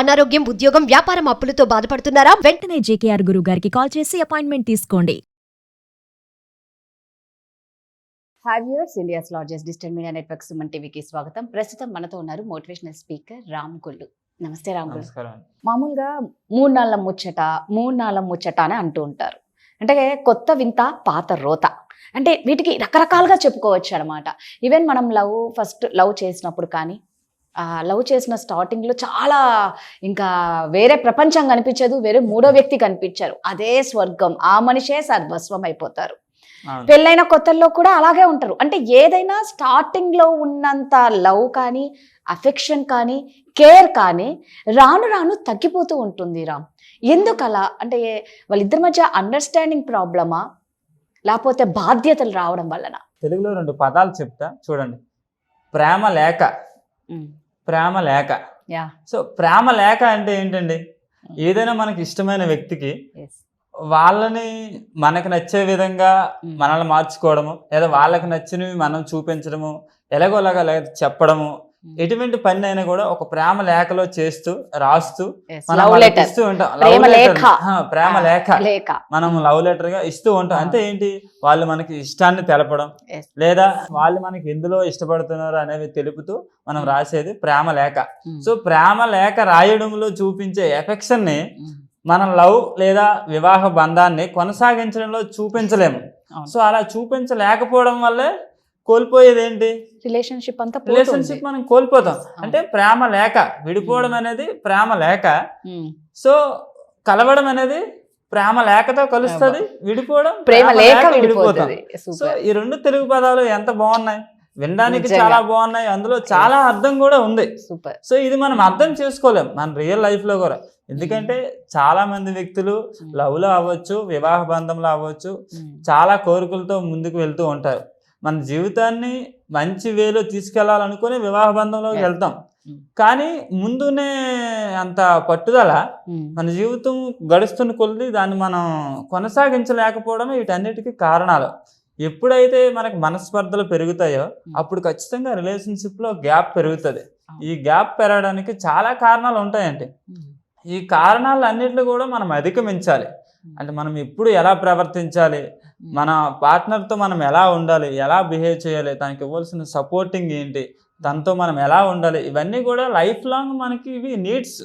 అనారోగ్యం, ఉద్యోగం, వ్యాపారం అప్పులతో బాధపడుతున్నారా? వెంటనే జేకేఆర్ గురువు గారికి కాల్ చేసి అపాయింట్మెంట్ తీసుకోండి. Hi viewers, India's largest digital media network Suman టీవీకి స్వాగతం. ప్రస్తుతం మనతో ఉన్నారు మోటివేషనల్ స్పీకర్ రామ్ గుళ్ళు. నమస్తే రామ్ గుళ్ళు. మామూలుగా మూడు నాళ్ళ ముచ్చట అని అంటూ ఉంటారు. అంటే కొత్త వింత, పాత రోత, అంటే వీటికి రకరకాలుగా చెప్పుకోవచ్చు అనమాట. ఈవెన్ మనం ఫస్ట్ లవ్ చేసినప్పుడు కానీ, లవ్ చేసిన స్టార్టింగ్లో చాలా ఇంకా వేరే ప్రపంచం కనిపించదు, వేరే మూడో వ్యక్తి కనిపించారు, అదే స్వర్గం, ఆ మనిషే సర్వస్వం అయిపోతారు. పెళ్ళైన కొత్తల్లో కూడా అలాగే ఉంటారు. అంటే ఏదైనా స్టార్టింగ్ లో ఉన్నంత లవ్ కానీ, అఫెక్షన్ కానీ, కేర్ కానీ రాను రాను తగ్గిపోతూ ఉంటుంది. రామ్, ఎందుకు అలా? అంటే వాళ్ళిద్దరి మధ్య అండర్స్టాండింగ్ ప్రాబ్లమా, లేకపోతే బాధ్యతలు రావడం వలన? తెలుగులో 2 పదాలు చెప్తా చూడండి. ప్రేమ లేక, ప్రేమ లేక. సో ప్రేమ లేక అంటే ఏంటండి? ఏదైనా మనకి ఇష్టమైన వ్యక్తికి వాళ్ళని మనకు నచ్చే విధంగా మనల్ని మార్చుకోవడము, లేదా వాళ్ళకి నచ్చినవి మనం చూపించడము, ఎలాగోలాగా చెప్పడము, ఎటువంటి పని అయినా కూడా ఒక ప్రేమ లేఖలో చేస్తూ రాస్తూ ఇస్తూ ఉంటాం. ప్రేమ లేఖ మనం లవ్ లెటర్ గా ఇస్తూ ఉంటాం. అంటే ఏంటి? వాళ్ళు మనకి ఇష్టాన్ని తెలపడం, లేదా వాళ్ళు మనకి ఎందులో ఇష్టపడుతున్నారు అనేవి తెలుపుతూ మనం రాసేది ప్రేమ లేఖ. సో ప్రేమ లేఖ రాయడంలో చూపించే ఎఫెక్షన్ ని మనం లవ్ లేదా వివాహ బంధాన్ని కొనసాగించడంలో చూపించలేము. సో అలా చూపించలేకపోవడం వల్లే కోల్పోయేది ఏంటి? రిలేషన్షిప్ మనం కోల్పోతాం. అంటే ప్రేమ లేక విడిపోవడం అనేది ప్రేమ లేక. సో కలవడం అనేది ప్రేమ లేకతో కలుస్తుంది, విడిపోవడం ప్రేమ లేక విడిపోతాం. సో ఈ 2 తెలుగు పదాలు ఎంత బాగున్నాయి, వినడానికి చాలా బాగున్నాయి, అందులో చాలా అర్థం కూడా ఉంది. సో ఇది మనం అర్థం చేసుకోలేం మన రియల్ లైఫ్ లో కూడా. ఎందుకంటే చాలా మంది వ్యక్తులు లవ్ లో అవ్వచ్చు, వివాహ బంధంలో అవ్వచ్చు, చాలా కోరికలతో ముందుకు వెళ్తూ ఉంటారు. మన జీవితాన్ని మంచి వేలో తీసుకెళ్లాలనుకుని వివాహ బంధంలోకి వెళ్తాం. కానీ ముందునే అంత పట్టుదల మన జీవితం గడుస్తున్న కొద్ది దాన్ని మనం కొనసాగించలేకపోవడమే వీటన్నిటికీ కారణాలు. ఎప్పుడైతే మనకు మనస్పర్ధలు పెరుగుతాయో అప్పుడు ఖచ్చితంగా రిలేషన్షిప్ లో గ్యాప్ పెరుగుతుంది. ఈ గ్యాప్ పెరగడానికి చాలా కారణాలు ఉంటాయండి. ఈ కారణాలు అన్నింటినీ కూడా మనం అధిగమించాలి. అంటే మనం ఎప్పుడు ఎలా ప్రవర్తించాలి, మన పార్ట్నర్తో మనం ఎలా ఉండాలి, ఎలా బిహేవ్ చేయాలి, తనకి ఇవ్వాల్సిన సపోర్టింగ్ ఏంటి, తనతో మనం ఎలా ఉండాలి, ఇవన్నీ కూడా లైఫ్ లాంగ్ మనకి ఇవి నీడ్స్.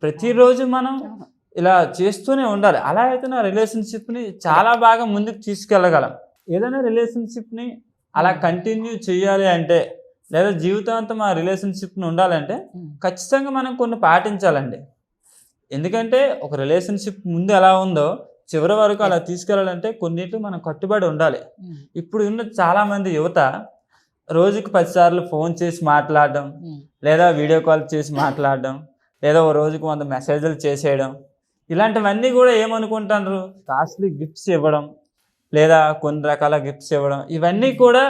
ప్రతిరోజు మనం ఇలా చేస్తూనే ఉండాలి. అలా అయితే నా రిలేషన్షిప్ని చాలా బాగా ముందుకు తీసుకెళ్ళగలం. ఏదైనా రిలేషన్షిప్ని అలా కంటిన్యూ చేయాలి అంటే, లేదా జీవితాంతం ఆ రిలేషన్షిప్ని ఉండాలంటే ఖచ్చితంగా మనం కొన్ని పాటించాలండి. ఎందుకంటే ఒక రిలేషన్షిప్ ముందు ఎలా ఉందో చివరి వరకు అలా తీసుకెళ్ళాలంటే కొన్నిటి మనం కట్టుబడి ఉండాలి. ఇప్పుడు ఉన్న చాలా మంది యువత రోజుకి 10 సార్లు ఫోన్ చేసి మాట్లాడడం, లేదా వీడియో కాల్ చేసి మాట్లాడడం, లేదా ఓ రోజుకు 100 మెసేజ్లు చేసేయడం, ఇలాంటివన్నీ కూడా ఏమనుకుంటారు? కాస్ట్లీ గిఫ్ట్స్ ఇవ్వడం, లేదా కొన్ని రకాల గిఫ్ట్స్ ఇవ్వడం, ఇవన్నీ కూడా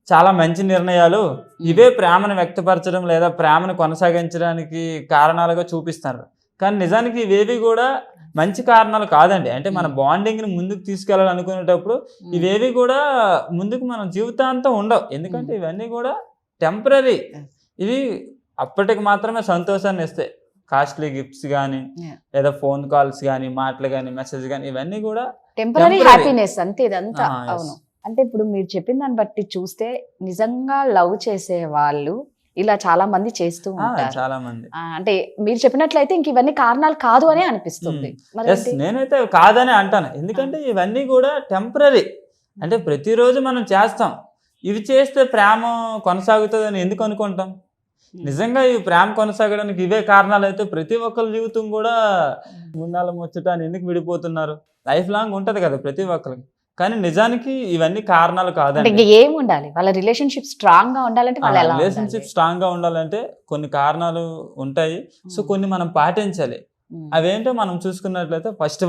చాలా మంచి నిర్ణయాలు. ఇవే ప్రేమను వ్యక్తపరచడం లేదా ప్రేమను కొనసాగించడానికి కారణాలుగా చూపిస్తారు. కానీ నిజానికి ఇవేవి కూడా మంచి కారణాలు కాదండి. అంటే మన బాండింగ్ని ముందుకు తీసుకెళ్ళాలనుకునేటప్పుడు ఇవేవి కూడా ముందుకు మనం జీవితాంతం ఉండవు. ఎందుకంటే ఇవన్నీ కూడా టెంపరీ. ఇవి అప్పటికి మాత్రమే సంతోషాన్ని ఇస్తాయి. కాస్ట్లీ గిఫ్ట్స్ కానీ, లేదా ఫోన్ కాల్స్ కానీ, మాటలు కానీ, మెసేజ్ కానీ, ఇవన్నీ కూడా టెంపరీ హ్యాపీనెస్ అంతే. ఇదంతా అవును. అంటే ఇప్పుడు మీరు చెప్పిన దాన్ని బట్టి చూస్తే నిజంగా లవ్ చేసే వాళ్ళు ఇలా చాలా మంది చేస్తూ ఉంటారు. చాలా మంది అంటే మీరు చెప్పినట్లయితే ఇంక ఇవన్నీ కారణాలు కాదు అని అనిపిస్తుంది. నేనైతే కాదని అంటాను. ఎందుకంటే ఇవన్నీ కూడా టెంపరీ. అంటే ప్రతిరోజు మనం చేస్తాం, ఇవి చేస్తే ప్రేమ కొనసాగుతుంది అని ఎందుకు అనుకుంటాం? నిజంగా ఈ ప్రేమ కొనసాగడానికి ఇవే కారణాలు అయితే ప్రతి ఒక్కరి జీవితం కూడా ముందాల ముచ్చట అని ఎందుకు విడిపోతున్నారు? లైఫ్ లాంగ్ ఉంటది కదా ప్రతి ఒక్కరికి. కానీ నిజానికి ఇవన్నీ కారణాలు కాదండి. ఏముండాలి వాళ్ళ రిలేషన్షిప్ స్ట్రాంగ్ గా ఉండాలంటే, రిలేషన్షిప్ స్ట్రాంగ్ గా ఉండాలంటే కొన్ని కారణాలు ఉంటాయి. సో కొన్ని మనం పాటించాలి. అవేంటో మనం చూసుకున్నట్లయితే first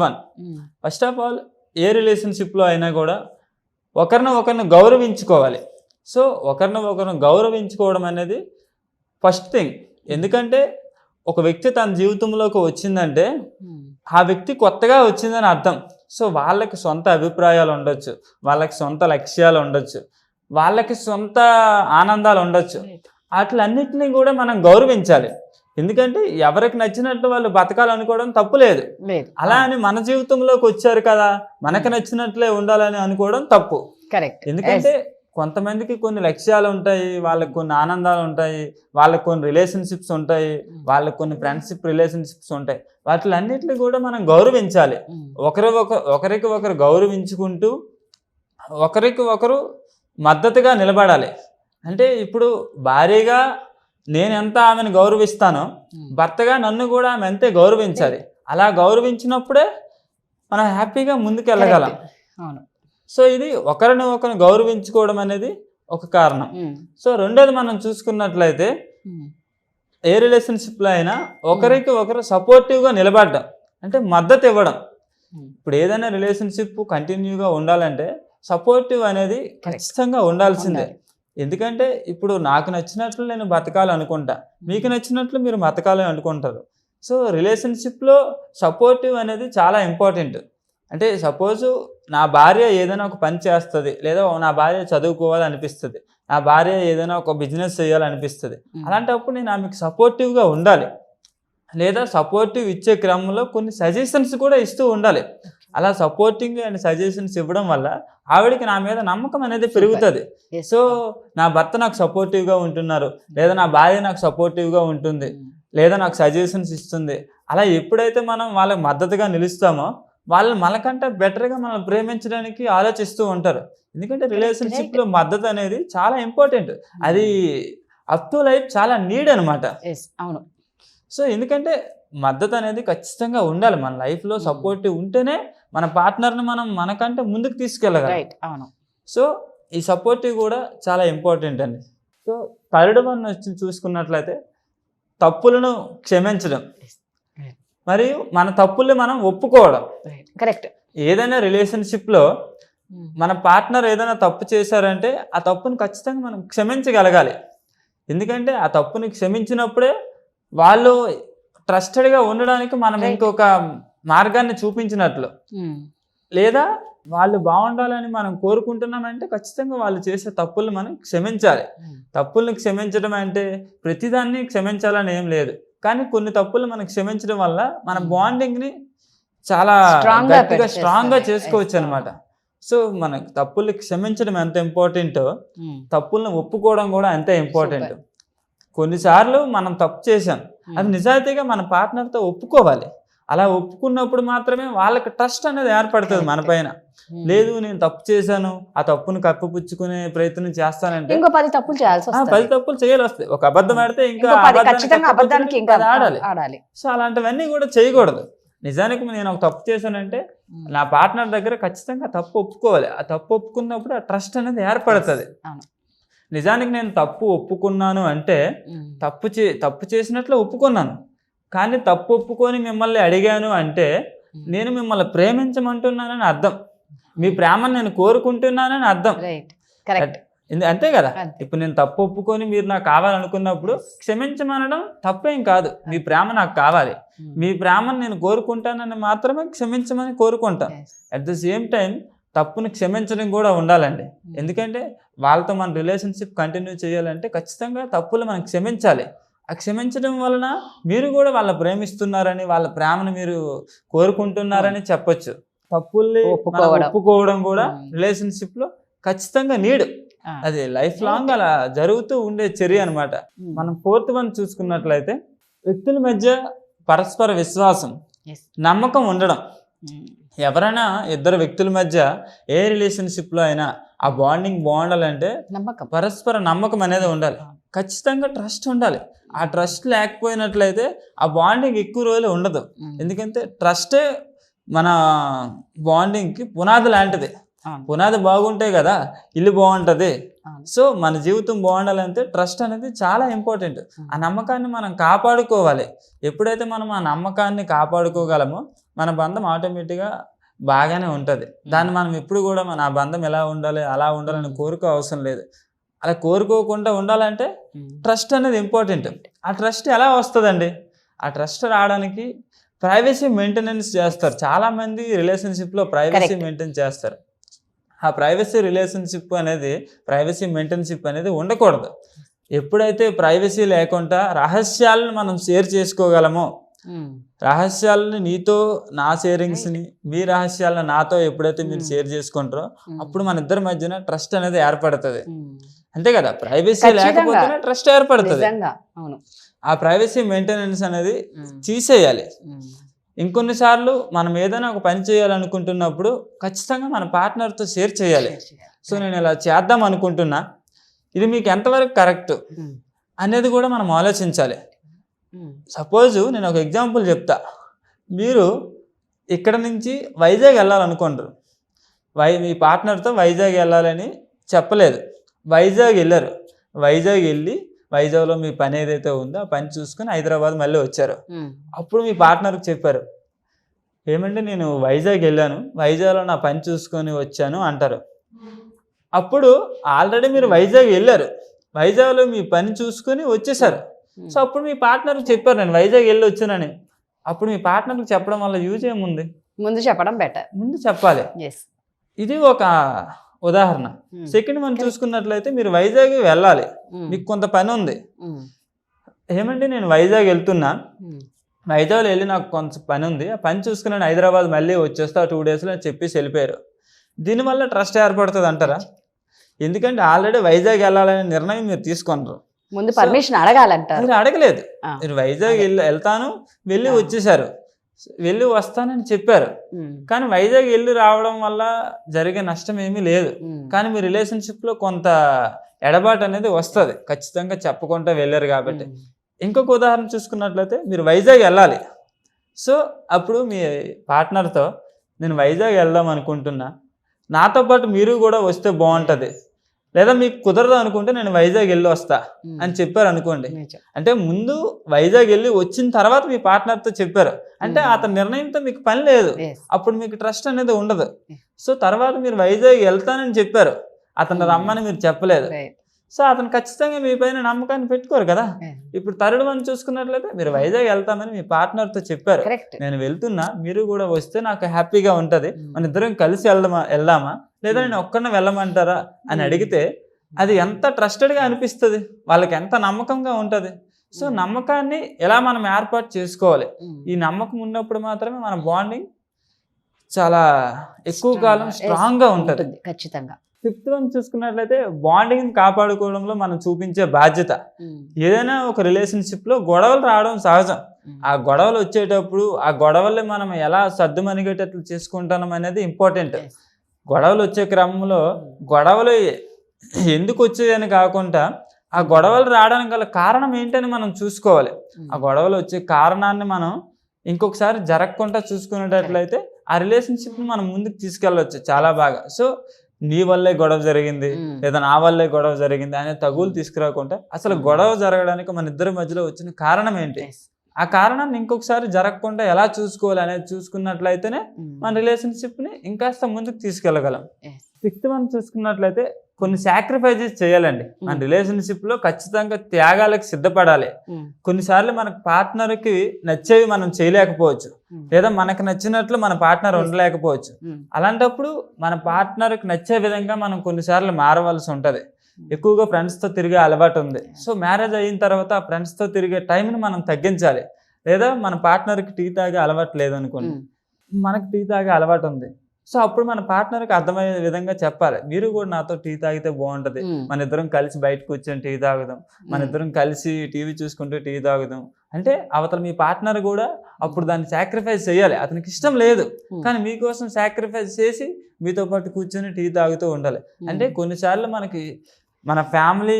of all A relationship లో అయినా కూడా ఒకరిని గౌరవించుకోవాలి. సో ఒకరిని గౌరవించుకోవడం అనేది ఫస్ట్ థింగ్. ఎందుకంటే ఒక వ్యక్తి తన జీవితంలోకి వచ్చిందంటే ఆ వ్యక్తి కొత్తగా వచ్చిందని అర్థం. సో వాళ్ళకి సొంత అభిప్రాయాలు ఉండొచ్చు, వాళ్ళకి సొంత లక్ష్యాలు ఉండొచ్చు, వాళ్ళకి సొంత ఆనందాలు ఉండొచ్చు. వాటిలన్నిటినీ కూడా మనం గౌరవించాలి. ఎందుకంటే ఎవరికి నచ్చినట్టు వాళ్ళు బతకాలనుకోవడం తప్పు లేదు. లేదు. అలా అని మన జీవితంలోకి వచ్చారు కదా మనకు నచ్చినట్లే ఉండాలని అనుకోవడం తప్పు. కరెక్ట్. ఎందుకంటే కొంతమందికి కొన్ని లక్ష్యాలు ఉంటాయి, వాళ్ళకి కొన్ని ఆనందాలు ఉంటాయి, వాళ్ళకి కొన్ని రిలేషన్షిప్స్ ఉంటాయి, వాళ్ళకి కొన్ని ఫ్రెండ్షిప్ రిలేషన్షిప్స్ ఉంటాయి. వాటిలన్నిటిని కూడా మనం గౌరవించాలి. ఒకరికి ఒకరు గౌరవించుకుంటూ ఒకరికి ఒకరు మద్దతుగా నిలబడాలి. అంటే ఇప్పుడు భార్యగా నేను ఎంత ఆమెను గౌరవిస్తానో భర్తగా నన్ను కూడా ఆమె అంతే గౌరవించాలి. అలా గౌరవించినప్పుడే మనం హ్యాపీగా ముందుకు వెళ్ళగలం. అవును. సో ఇది ఒకరిని ఒకరు గౌరవించుకోవడం అనేది ఒక కారణం. సో రెండోది మనం చూసుకున్నట్లయితే ఏ రిలేషన్షిప్లో అయినా ఒకరికి ఒకరు సపోర్టివ్గా నిలబడడం, అంటే మద్దతు ఇవ్వడం. ఇప్పుడు ఏదైనా రిలేషన్షిప్ కంటిన్యూగా ఉండాలంటే సపోర్టివ్ అనేది ఖచ్చితంగా ఉండాల్సిందే. ఎందుకంటే ఇప్పుడు నాకు నచ్చినట్లు నేను బతకాలనుకుంటా, మీకు నచ్చినట్లు మీరు బతకాలి అనుకుంటారు. సో రిలేషన్షిప్లో సపోర్టివ్ అనేది చాలా ఇంపార్టెంట్. అంటే సపోజు నా భార్య ఏదైనా ఒక పని చేస్తుంది, లేదా నా భార్య చదువుకోవాలనిపిస్తుంది, నా భార్య ఏదైనా ఒక బిజినెస్ చేయాలనిపిస్తుంది. అలాంటప్పుడు నేను ఆమెకు సపోర్టివ్గా ఉండాలి, లేదా సపోర్టివ్ ఇచ్చే క్రమంలో కొన్ని సజెషన్స్ కూడా ఇస్తూ ఉండాలి. అలా సపోర్టింగ్ అండ్ సజెషన్స్ ఇవ్వడం వల్ల ఆవిడకి నా మీద నమ్మకం అనేది పెరుగుతుంది. సో నా భర్త నాకు సపోర్టివ్గా ఉంటున్నారు, లేదా నా భార్య నాకు సపోర్టివ్గా ఉంటుంది, లేదా నాకు సజెషన్స్ ఇస్తుంది. అలా ఎప్పుడైతే మనం వాళ్ళకి మద్దతుగా నిలుస్తామో వాళ్ళు మనకంటే బెటర్గా మనల్ని ప్రేమించడానికి ఆలోచిస్తూ ఉంటారు. ఎందుకంటే రిలేషన్షిప్లో మద్దతు అనేది చాలా ఇంపార్టెంట్. అది అప్ టు లైఫ్ చాలా నీడ్ అనమాట. అవును. సో ఎందుకంటే మద్దతు అనేది ఖచ్చితంగా ఉండాలి మన లైఫ్లో. సపోర్టివ్ ఉంటేనే మన పార్ట్నర్ని మనం మనకంటే ముందుకు తీసుకెళ్ళగలం. అవును. సో ఈ సపోర్టివ్ కూడా చాలా ఇంపార్టెంట్ అండి. సో థర్డ్ వన్ వచ్చి చూసుకున్నట్లయితే తప్పులను క్షమించడం, మరియు మన తప్పుల్ని మనం ఒప్పుకోవడం. కరెక్ట్. ఏదైనా రిలేషన్షిప్లో మన పార్ట్నర్ ఏదైనా తప్పు చేశారంటే ఆ తప్పును ఖచ్చితంగా మనం క్షమించగలగాలి. ఎందుకంటే ఆ తప్పుని క్షమించినప్పుడే వాళ్ళు ట్రస్టెడ్గా ఉండడానికి మనం ఇంకొక మార్గాన్ని చూపించినట్లు. లేదా వాళ్ళు బాగుండాలని మనం కోరుకుంటున్నామంటే ఖచ్చితంగా వాళ్ళు చేసే తప్పుల్ని మనం క్షమించాలి. తప్పుల్ని క్షమించడం అంటే ప్రతిదాన్ని క్షమించాలని ఏం లేదు, కానీ కొన్ని తప్పులు మనం క్షమించడం వల్ల మన బాండింగ్ని చాలా గట్టిగా స్ట్రాంగ్గా చేసుకోవచ్చు అనమాట. సో మనకు తప్పుల్ని క్షమించడం ఎంత ఇంపార్టెంటో తప్పుల్ని ఒప్పుకోవడం కూడా అంతే ఇంపార్టెంట్. కొన్నిసార్లు మనం తప్పు చేసాం, అది నిజాయితీగా మన పార్ట్నర్తో ఒప్పుకోవాలి. అలా ఒప్పుకున్నప్పుడు మాత్రమే వాళ్ళకి ట్రస్ట్ అనేది ఏర్పడుతుంది మన పైన. లేదు నేను తప్పు చేశాను, ఆ తప్పును కప్పిపుచ్చుకునే ప్రయత్నం చేస్తానంటే ఇంకో 10 తప్పులు చేయాల్సి వస్తుంది. 10 తప్పులు చేయాల్సి వస్తాయి. ఒక అబద్ధం ఆడితే ఇంకా అబద్ధానికి ఆడాలి. సో అలాంటివన్నీ కూడా చేయకూడదు. నిజానికి నేను ఒక తప్పు చేశానంటే నా పార్ట్నర్ దగ్గర ఖచ్చితంగా తప్పు ఒప్పుకోవాలి. ఆ తప్పు ఒప్పుకున్నప్పుడు ఆ ట్రస్ట్ అనేది ఏర్పడుతుంది. నిజానికి నేను తప్పు ఒప్పుకున్నాను అంటే తప్పు చేసినట్లు ఒప్పుకున్నాను, కానీ తప్పు ఒప్పుకొని మిమ్మల్ని అడిగాను అంటే నేను మిమ్మల్ని ప్రేమించమంటున్నానని అర్థం, మీ ప్రేమను నేను కోరుకుంటున్నానని అర్థం. అంతే కదా. ఇప్పుడు నేను తప్పు ఒప్పుకొని మీరు నాకు కావాలనుకున్నప్పుడు క్షమించమనడం తప్పేం కాదు. మీ ప్రేమ నాకు కావాలి, మీ ప్రేమను నేను కోరుకుంటానని మాత్రమే క్షమించమని కోరుకుంటాను. అట్ ద సేమ్ టైం తప్పుని క్షమించడం కూడా ఉండాలండి. ఎందుకంటే వాళ్ళతో మన రిలేషన్షిప్ కంటిన్యూ చేయాలంటే ఖచ్చితంగా తప్పులు మనం క్షమించాలి. ఆ క్షమించడం వలన మీరు కూడా వాళ్ళ ప్రేమిస్తున్నారని, వాళ్ళ ప్రేమను మీరు కోరుకుంటున్నారని చెప్పొచ్చు. తప్పుల్ని ఒప్పుకోవడం కూడా రిలేషన్షిప్లో ఖచ్చితంగా నీడ్. అది లైఫ్ లాంగ్ అలా జరుగుతూ ఉండే చర్య అనమాట. మనం 4th వన్ చూసుకున్నట్లయితే వ్యక్తుల మధ్య పరస్పర విశ్వాసం, నమ్మకం ఉండడం. ఎవరైనా ఇద్దరు వ్యక్తుల మధ్య ఏ రిలేషన్షిప్లో అయినా ఆ బాండింగ్ బాగుండాలంటే పరస్పర నమ్మకం అనేది ఉండాలి. ఖచ్చితంగా ట్రస్ట్ ఉండాలి. ఆ ట్రస్ట్ లేకపోయినట్లయితే ఆ బాండింగ్ ఎక్కువ రోజులు ఉండదు. ఎందుకంటే ట్రస్టే మన బాండింగ్కి పునాది లాంటిది. పునాది బాగుంటే కదా ఇల్లు బాగుంటుంది. సో మన జీవితం బాగుండాలంటే ట్రస్ట్ అనేది చాలా ఇంపార్టెంట్. ఆ నమ్మకాన్ని మనం కాపాడుకోవాలి. ఎప్పుడైతే మనం ఆ నమ్మకాన్ని కాపాడుకోగలమో మన బంధం ఆటోమేటిక్గా బాగానే ఉంటుంది. దాన్ని మనం ఎప్పుడు కూడా మన ఆ బంధం ఎలా ఉండాలి అలా ఉండాలని కోరుకో అవసరం లేదు. అలా కోరుకోకుండా ఉండాలంటే ట్రస్ట్ అనేది ఇంపార్టెంట్. ఆ ట్రస్ట్ ఎలా వస్తుందండి? ఆ ట్రస్ట్ రావడానికి ప్రైవసీ మెయింటెనెన్స్ చేస్తారు. చాలామంది రిలేషన్షిప్లో ప్రైవసీ మెయింటైన్ చేస్తారు. ఆ ప్రైవసీ మెయింటెన్షిప్ అనేది ఉండకూడదు. ఎప్పుడైతే ప్రైవసీ లేకుండా రహస్యాలను మనం షేర్ చేసుకోగలమో, రహస్యాలను నీతో నా షేరింగ్స్ని, మీ రహస్యాలను నాతో ఎప్పుడైతే మీరు షేర్ చేసుకుంటారో అప్పుడు మన ఇద్దరి మధ్యన ట్రస్ట్ అనేది ఏర్పడుతుంది. అంతే కదా, ప్రైవసీ లేకపోతేనే ట్రస్ట్ ఏర్పడుతుంది. ఆ ప్రైవసీ మెయింటెనెన్స్ అనేది తీసేయాలి. ఇంకొన్నిసార్లు మనం ఏదైనా ఒక పని చేయాలనుకుంటున్నప్పుడు ఖచ్చితంగా మన పార్ట్నర్తో షేర్ చేయాలి. సో నేను ఇలా చేద్దాం అనుకుంటున్నా, ఇది మీకు ఎంతవరకు కరెక్ట్ అనేది కూడా మనం ఆలోచించాలి. సపోజ్ నేను ఒక ఎగ్జాంపుల్ చెప్తా. మీరు ఇక్కడ నుంచి వైజాగ్ వెళ్ళాలనుకుంటారు, మీ పార్ట్నర్తో వైజాగ్ వెళ్ళాలని చెప్పలేదు, వైజాగ్ వెళ్ళారు. వైజాగ్ వెళ్ళి వైజాగ్లో మీ పని ఏదైతే ఉందో ఆ పని చూసుకుని హైదరాబాద్ మళ్ళీ వచ్చారు. అప్పుడు మీ పార్ట్నర్కి చెప్పారు, ఏమంటే నేను వైజాగ్ వెళ్ళాను, వైజాగ్లో నా పని చూసుకొని వచ్చాను అంటారు. అప్పుడు ఆల్రెడీ మీరు వైజాగ్ వెళ్ళారు, వైజాగ్లో మీ పని చూసుకొని వచ్చేసారు. సో అప్పుడు మీ పార్ట్నర్కి చెప్పారు నేను వైజాగ్ వెళ్ళి వచ్చానని. అప్పుడు మీ పార్ట్నర్కి చెప్పడం వల్ల యూజ్ ఏముంది? ముందు చెప్పడం బెటర్, ముందు చెప్పాలి. ఇది ఒక ఉదాహరణ. సెకండ్ మనం చూసుకున్నట్లయితే మీరు వైజాగ్ వెళ్ళాలి, మీకు కొంత పని ఉంది. ఏమంటే నేను వైజాగ్ వెళ్తున్నా, వైజాగ్లో వెళ్ళి నాకు కొంత పని ఉంది, ఆ పని చూసుకుని హైదరాబాద్ మళ్ళీ వచ్చేస్తా 2 daysలో చెప్పేసి వెళ్ళిపోయారు. దీనివల్ల ట్రస్ట్ ఏర్పడుతుంది అంటారా? ఎందుకంటే ఆల్రెడీ వైజాగ్ వెళ్ళాలనే నిర్ణయం మీరు తీసుకున్నారు, ముందు పర్మిషన్ అడగాలంటారు. మీరు అడగలేదు, మీరు వైజాగ్ వెళ్తాను వెళ్ళి వచ్చేసారు, వెళ్ళి వస్తానని చెప్పారు. కానీ వైజాగ్ వెళ్ళి రావడం వల్ల జరిగే నష్టం ఏమీ లేదు. కానీ మీ రిలేషన్షిప్లో కొంత ఎడబాటు అనేది వస్తుంది, ఖచ్చితంగా చెప్పకుండా వెళ్ళారు కాబట్టి. ఇంకొక ఉదాహరణ చూసుకున్నట్లయితే మీరు వైజాగ్ వెళ్ళాలి. సో అప్పుడు మీ పార్ట్నర్తో నేను వైజాగ్ వెళ్దాం అనుకుంటున్నా, నాతో పాటు మీరు కూడా వస్తే బాగుంటుంది, లేదా మీకు కుదరదు అనుకుంటే నేను వైజాగ్ వెళ్ళి వస్తా అని చెప్పారు అనుకోండి. అంటే ముందు వైజాగ్ వెళ్ళి వచ్చిన తర్వాత మీ పార్ట్నర్తో చెప్పారు అంటే అతని నిర్ణయంతో మీకు పని లేదు, అప్పుడు మీకు ట్రస్ట్ అనేది ఉండదు. సో తర్వాత మీరు వైజాగ్ వెళ్తానని చెప్పారు, అతను రమ్మని మీరు చెప్పలేదు. సో అతను ఖచ్చితంగా మీ పైన నమ్మకాన్ని పెట్టుకోరు కదా. ఇప్పుడు థర్డ్ వన్ చూసుకున్నట్లయితే మీరు వైజాగ్ వెళ్తామని మీ పార్ట్నర్తో చెప్పారు, నేను వెళ్తున్నా మీరు కూడా వస్తే నాకు హ్యాపీగా ఉంటుంది, మన ఇద్దరం కలిసి వెళ్దామా లేదా నేను ఒక్కడిని వెళ్ళమంటారా అని అడిగితే అది ఎంత ట్రస్టెడ్గా అనిపిస్తుంది, వాళ్ళకి ఎంత నమ్మకంగా ఉంటుంది. సో నమ్మకాన్ని ఎలా మనం ఏర్పాటు చేసుకోవాలి, ఈ నమ్మకం ఉన్నప్పుడు మాత్రమే మన బాండింగ్ చాలా ఎక్కువ కాలం స్ట్రాంగ్గా ఉంటుంది. ఖచ్చితంగా. ఫిఫ్త్ వన్ చూసుకున్నట్లయితే బాండింగ్ కాపాడుకోవడంలో మనం చూపించే బాధ్యత. ఏదైనా ఒక రిలేషన్షిప్లో గొడవలు రావడం సహజం, ఆ గొడవలు వచ్చేటప్పుడు ఆ గొడవల్ని మనం ఎలా సర్దుమణిగేటట్లు చేసుకుంటాం అనేది ఇంపార్టెంట్. గొడవలు వచ్చే క్రమంలో గొడవలు ఎందుకు వచ్చాయని కాకుండా ఆ గొడవలు రావడానికి గల కారణం ఏంటని మనం చూసుకోవాలి. ఆ గొడవలు వచ్చే కారణాన్ని మనం ఇంకొకసారి జరగకుండా చూసుకునేటట్లయితే ఆ రిలేషన్షిప్ని మనం ముందుకు తీసుకెళ్ళవచ్చు చాలా బాగా. సో నీ వల్లే గొడవ జరిగింది లేదా నా వల్లే గొడవ జరిగింది అనే తగులు తీసుకురాకుండా అసలు గొడవ జరగడానికి మన ఇద్దరి మధ్యలో వచ్చిన కారణం ఏంటి, ఆ కారణాన్ని ఇంకొకసారి జరగకుండా ఎలా చూసుకోవాలి అనేది చూసుకున్నట్లయితేనే మన రిలేషన్షిప్ని ఇంకాస్త ముందుకు తీసుకెళ్ళగలం. సిక్స్త్ వన్ చూసుకున్నట్లయితే కొన్ని సాక్రిఫైజెస్ చేయాలండి. మన రిలేషన్షిప్లో ఖచ్చితంగా త్యాగాలకు సిద్ధపడాలి. కొన్నిసార్లు మన పార్ట్నర్కి నచ్చేవి మనం చేయలేకపోవచ్చు, లేదా మనకు నచ్చినట్లు మన పార్ట్నర్ ఉండలేకపోవచ్చు. అలాంటప్పుడు మన పార్ట్నర్కి నచ్చే విధంగా మనం కొన్నిసార్లు మారవలసి ఉంటుంది. ఎక్కువగా ఫ్రెండ్స్తో తిరిగే అలవాటు ఉంది, సో మ్యారేజ్ అయిన తర్వాత ఆ ఫ్రెండ్స్తో తిరిగే టైంని మనం తగ్గించాలి. లేదా మన పార్ట్నర్కి టీ తాగే అలవాటు లేదనుకోండి, మనకు టీ తాగే అలవాటు ఉంది, సో అప్పుడు మన పార్ట్నర్కి అర్థమయ్యే విధంగా చెప్పాలి, మీరు కూడా నాతో టీ తాగితే బాగుంటుంది, మన ఇద్దరం కలిసి బయట కూర్చొని టీ తాగుదాం, మన ఇద్దరం కలిసి టీవీ చూసుకుంటూ టీ తాగుదాం అంటే అవతల మీ పార్ట్నర్ కూడా అప్పుడు దాన్ని సాక్రిఫైస్ చేయాలి. అతనికి ఇష్టం లేదు కానీ మీకోసం సాక్రిఫైస్ చేసి మీతో పాటు కూర్చొని టీ తాగుతూ ఉండాలి. అంటే కొన్నిసార్లు మనకి మన ఫ్యామిలీ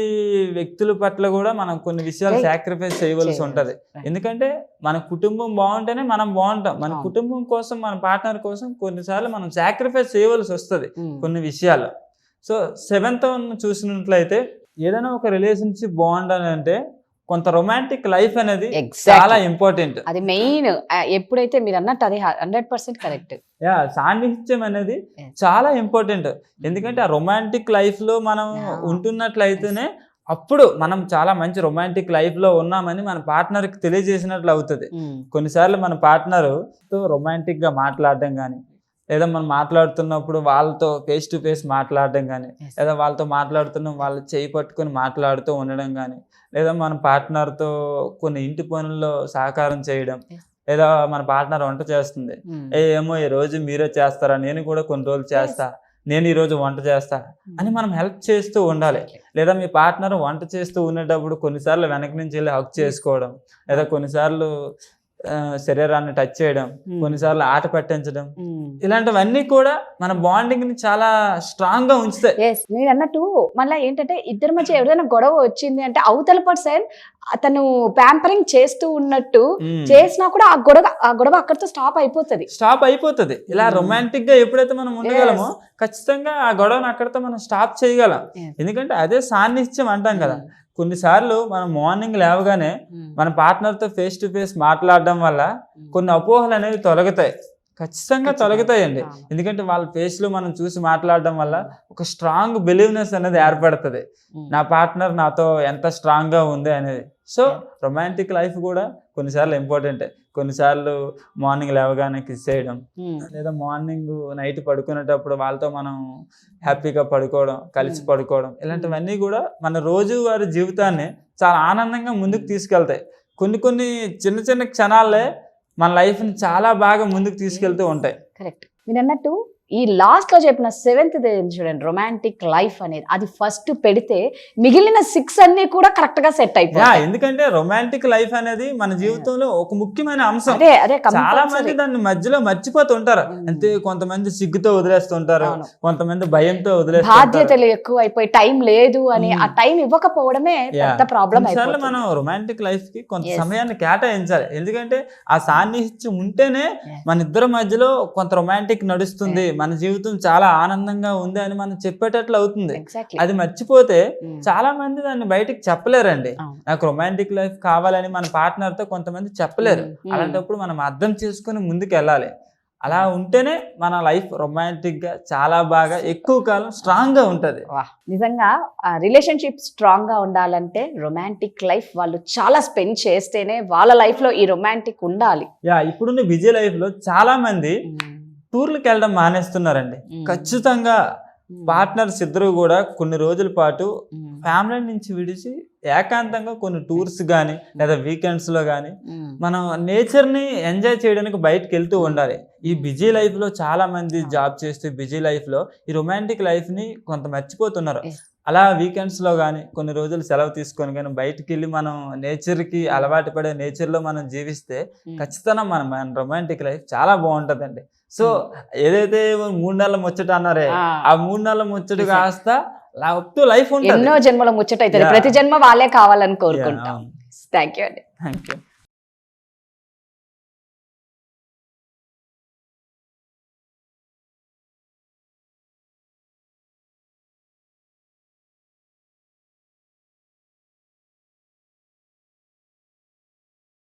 వ్యక్తుల పట్ల కూడా మనం కొన్ని విషయాలు సాక్రిఫైస్ చేయవలసి ఉంటుంది. ఎందుకంటే మన కుటుంబం బాగుంటేనే మనం బాగుంటాం. మన కుటుంబం కోసం మన పార్ట్నర్ కోసం కొన్నిసార్లు మనం సాక్రిఫైస్ చేయవలసి వస్తుంది కొన్ని విషయాలు. సో సెవెంత్ చూసినట్లయితే ఏదైనా ఒక రిలేషన్షిప్ బాగుండాలి అంటే కొంత రొమాంటిక్ లైఫ్ అనేది చాలా ఇంపార్టెంట్. అది మెయిన్. ఎప్పుడైతే మీరు అన్నట్టు అది 100% కరెక్ట్. సాన్నిహిత్యం అనేది చాలా ఇంపార్టెంట్. ఎందుకంటే ఆ రొమాంటిక్ లైఫ్ లో మనం ఉంటున్నట్లయితేనే అప్పుడు మనం చాలా మంచి రొమాంటిక్ లైఫ్ లో ఉన్నామని మన పార్ట్నర్ కి తెలియజేసినట్లు అవుతుంది. కొన్నిసార్లు మన పార్ట్నర్ తో రొమాంటిక్ గా మాట్లాడడం కానీ లేదా మనం మాట్లాడుతున్నప్పుడు వాళ్ళతో ఫేస్ టు ఫేస్ మాట్లాడడం కానీ, లేదా వాళ్ళతో మాట్లాడుతున్న వాళ్ళు చేయి పట్టుకొని మాట్లాడుతూ ఉండడం కానీ, లేదా మన పార్ట్నర్తో కొన్ని ఇంటి పనుల్లో సహకారం చేయడం, లేదా మన పార్ట్నర్ వంట చేస్తుంది, ఏమో ఈ రోజు మీరే చేస్తారా, నేను కూడా కొన్ని రోజులు చేస్తా, నేను ఈరోజు వంట చేస్తా అని మనం హెల్ప్ చేస్తూ ఉండాలి. లేదా మీ పార్ట్నర్ వంట చేస్తూ ఉండేటప్పుడు కొన్నిసార్లు వెనక నుంచి వెళ్ళి హక్ చేసుకోవడం, లేదా కొన్నిసార్లు శరీరాన్ని టచ్ చేయడం, కొన్నిసార్లు ఆట పట్టించడం, ఇలాంటివన్నీ కూడా మన బాండింగ్ ని చాలా స్ట్రాంగ్ గా ఉంచుతాయి. నేను అన్నట్టు మళ్ళీ ఏంటంటే ఇద్దరి మధ్య ఎవరైనా గొడవ వచ్చింది అంటే అవతల పర్సన్ అతను ప్యాంపరింగ్ చేస్తూ ఉన్నట్టు చేసినా కూడా ఆ గొడవ అక్కడితో స్టాప్ అయిపోతుంది. ఇలా రొమాంటిక్ గా ఎప్పుడైతే మనం ఉండగలమో ఖచ్చితంగా ఆ గొడవను అక్కడితో మనం స్టాప్ చేయగలం. ఎందుకంటే అదే సాన్నిధ్యం అంటాం కదా. కొన్నిసార్లు మనం మార్నింగ్ లేవగానే మన పార్ట్నర్తో ఫేస్ టు ఫేస్ మాట్లాడడం వల్ల కొన్ని అపోహలు అనేవి తొలగుతాయి, ఖచ్చితంగా తొలగుతాయండి. ఎందుకంటే వాళ్ళ ఫేస్లో మనం చూసి మాట్లాడడం వల్ల ఒక స్ట్రాంగ్ బిలీవ్నెస్ అనేది ఏర్పడుతుంది, నా పార్ట్నర్ నాతో ఎంత స్ట్రాంగ్గా ఉంది అనేది. సో రొమాంటిక్ లైఫ్ కూడా కొన్నిసార్లు ఇంపార్టెంటే. కొన్నిసార్లు మార్నింగ్ లేవగానే కిస్ చేయడం, లేదా మార్నింగ్ నైట్ పడుకునేటప్పుడు వాళ్ళతో మనం హ్యాపీగా పడుకోవడం, కలిసి పడుకోవడం, ఇలాంటివన్నీ కూడా మన రోజువారీ జీవితాన్ని చాలా ఆనందంగా ముందుకు తీసుకెళ్తాయి. కొన్ని చిన్న చిన్న క్షణాలే మన లైఫ్ని చాలా బాగా ముందుకు తీసుకెళ్తూ ఉంటాయి. కరెక్ట్. మీరు అన్నట్టు ఈ లాస్ట్ లో చెప్పిన 7th చూడండి, రొమాంటిక్ లైఫ్ అనేది అది ఫస్ట్ పెడితే మిగిలిన 6 అన్ని కూడా కరెక్ట్ గా సెట్ అయిపోతాయి. ఎందుకంటే రొమాంటిక్ లైఫ్ అనేది మన జీవితంలో ఒక ముఖ్యమైన అంశం. చాలా మంది దాన్ని మధ్యలో మర్చిపోతుంటారు. అంటే కొంతమంది సిగ్గుతో వదిలేస్తుంటారు, కొంతమంది భయంతో వదిలేస్తారు, బాధ్యతలు ఎక్కువ అయిపోయి టైం లేదు అని ఆ టైం ఇవ్వకపోవడమే పెద్ద ప్రాబ్లం. మనం రొమాంటిక్ లైఫ్ కి కొంత సమయాన్ని కేటాయించాలి. ఎందుకంటే ఆ సాన్నిహిత్యం ఉంటేనే మన ఇద్దరి మధ్యలో కొంత రొమాంటిక్ నడుస్తుంది, మన జీవితం చాలా ఆనందంగా ఉంది అని మనం చెప్పేటట్లు అవుతుంది. అది మర్చిపోతే చాలా మంది దాన్ని బయటకు చెప్పలేరండి. నాకు రొమాంటిక్ లైఫ్ కావాలని మన పార్ట్నర్ తో కొంతమంది చెప్పలేరు. అలాంటప్పుడు మనం అర్థం చేసుకుని ముందుకు వెళ్ళాలి. అలా ఉంటేనే మన లైఫ్ రొమాంటిక్ గా చాలా బాగా ఎక్కువ కాలం స్ట్రాంగ్ గా ఉంటది. నిజంగా రిలేషన్షిప్ స్ట్రాంగ్ గా ఉండాలంటే రొమాంటిక్ లైఫ్ వాళ్ళు చాలా స్పెండ్ చేస్తేనే వాళ్ళ లైఫ్ లో ఈ రొమాంటిక్ ఉండాలి. ఇప్పుడున్న బిజీ లైఫ్ లో చాలా మంది టూర్లకు వెళ్ళడం మానేస్తున్నారండి. ఖచ్చితంగా పార్ట్నర్స్ ఇద్దరు కూడా కొన్ని రోజుల పాటు ఫ్యామిలీ నుంచి విడిచి ఏకాంతంగా కొన్ని టూర్స్ కానీ లేదా వీకెండ్స్ లో కానీ మనం నేచర్ ని ఎంజాయ్ చేయడానికి బయటకు వెళ్తూ ఉండాలి. ఈ బిజీ లైఫ్ లో చాలా మంది జాబ్ చేస్తూ బిజీ లైఫ్ లో ఈ రొమాంటిక్ లైఫ్ ని కొంత మర్చిపోతున్నారు. అలా వీకెండ్స్ లో కానీ కొన్ని రోజులు సెలవు తీసుకొని కానీ బయటకు వెళ్ళి మనం నేచర్ కి అలవాటు పడే నేచర్ లో మనం జీవిస్తే ఖచ్చితంగా మన రొమాంటిక్ లైఫ్ చాలా బాగుంటదండి. సో ఏదైతే 3 నెలల ముచ్చట అన్నారే, ఆ 3 నెలల ముచ్చట కాస్త లైఫ్ ఉంటుంది, ఎన్నో జన్మల ముచ్చట అవుతుంది. ప్రతి జన్మ వాళ్ళే కావాలని కోరుకుంటాం. థ్యాంక్ యూ అండి. Thank you.